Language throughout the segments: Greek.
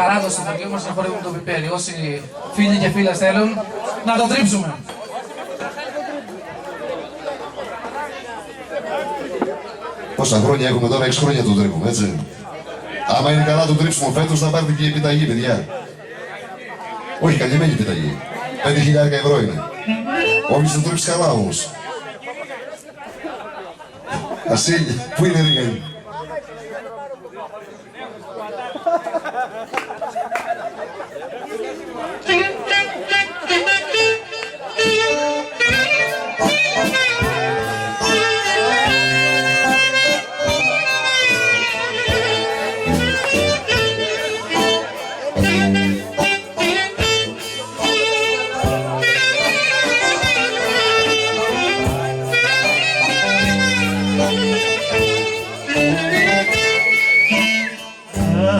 παράδοση του χωριού μας να χορεύουμε το πιπέρι. Όσοι φίλοι και φίλες θέλουν να το τρίψουμε. Πόσα χρόνια έχουμε τώρα, 6 χρόνια το τρίπουμε, έτσι. Άμα είναι καλά το τρίψιμο φέτος, θα πάρετε και επιταγή, παιδιά. Όχι, καλυμμένη επιταγή. 5.000 ευρώ είναι. Όποιος το τρίψει καλά όμως. Ασίλη, πού είναι Ρίγανη?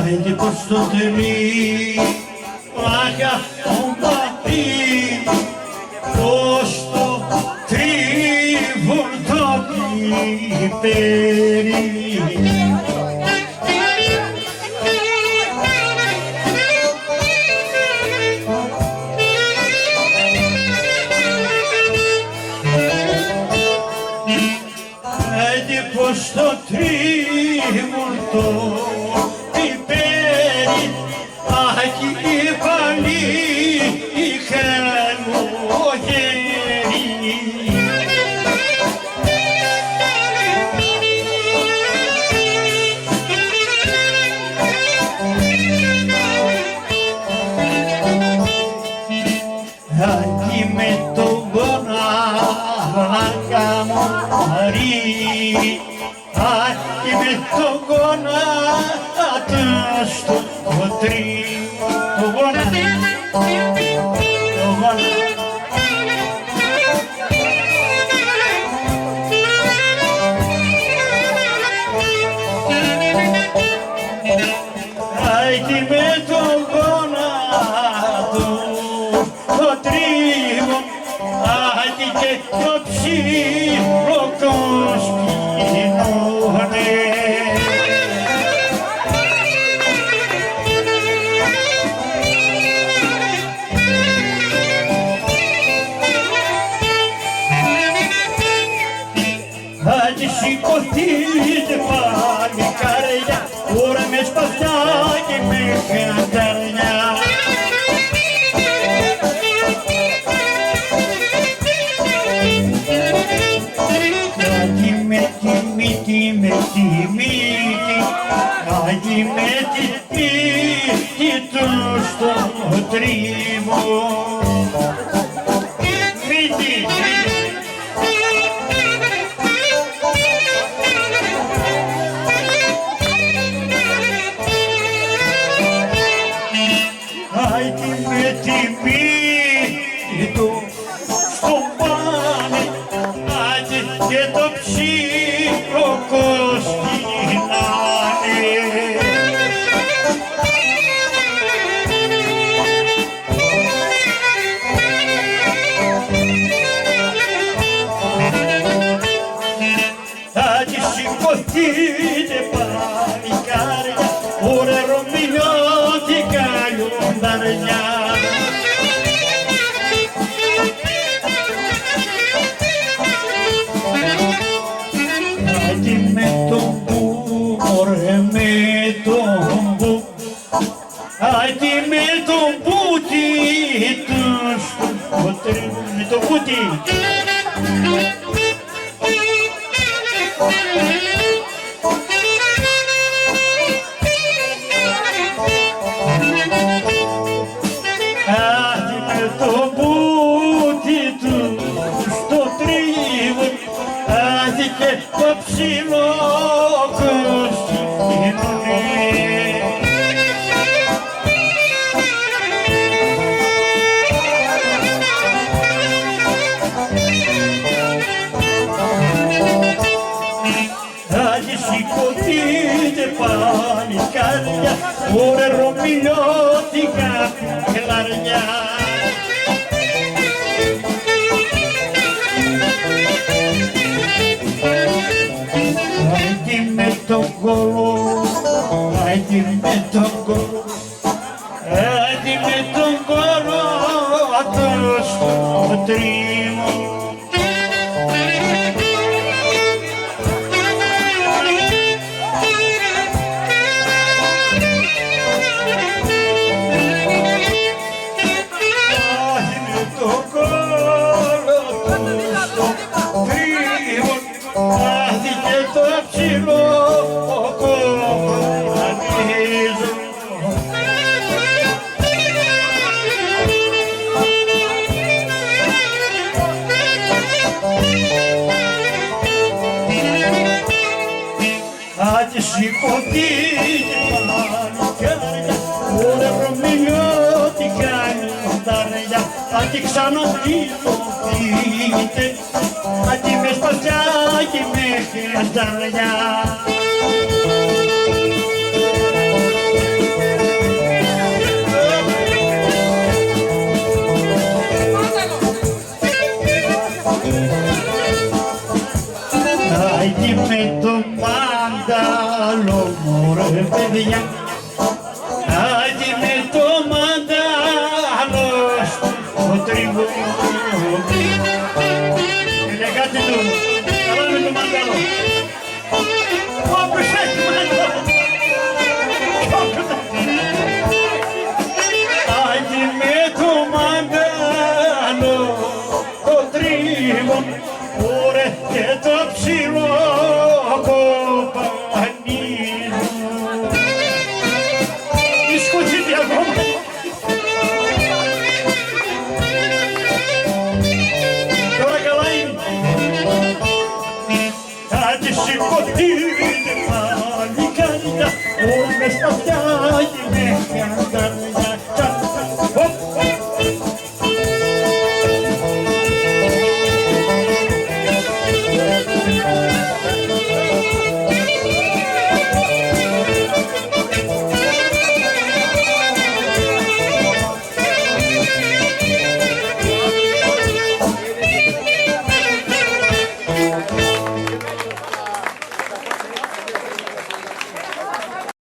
Άιντε πως το τρί, άχα τον πατή, πως το τρίβουν το πιπέρι. Άιντε πως το τρίβουν το πιπέρι, άχι πάλι χαλογέρι. Άχι με τον γονάκα μου αρί, άχι με τον γονάκα στο τρίβο, το γονάκα. Άχι με τον γονάτο το τρίβο, άχι και το ψήφο κοσκίνουνε. Άντε σηκωθείτε παλικάρια, ώρα με σπαθιά και με χαντάρια. Άντε με τη μύτη, με τη μύτη, άντε με τη μύτη του στο τρίβο. Μύτη, άιντε με τη μύτη του στο πάνε, άντε και το ψήφο κοσκινάνε. Άντε σηκωθείτε παλικάρια, ωραία ρωμιλιώτικα λιονταριά. Άντε με τον που, ωραία με τον που, άντε με τον πούτι τους, με τον πούτι. Άντε με τον πούτι τους στο τρίβο, άντε και το ψηλό κοσκίνουνε. Άντε σηκωθείτε παλικάρια, ωραία ρωμιλιώτικα κλαριά. Άντε με τον κολό, άντε με τον κολό, τρίμο. Άντε σηκωθείτε παλικάρια, ωραία Ρωμιό τι κάνει στάρια, άντε ξαναδυνοποιείτε, άντε με σπαθιά και με χαστάρια. Άντε με το μάνταλο μου ρε παιδιά, άντε με το μάνταλο στο τρίβο. Ελεγάτε του, καλά με το μάνταλο. Όποιος έχει μάνταλο. Άντε με το μάνταλο στο τρίβο, ωραία και το ψηλό. Σηκωθείτε παλικάρια, όλες τα φτιάγει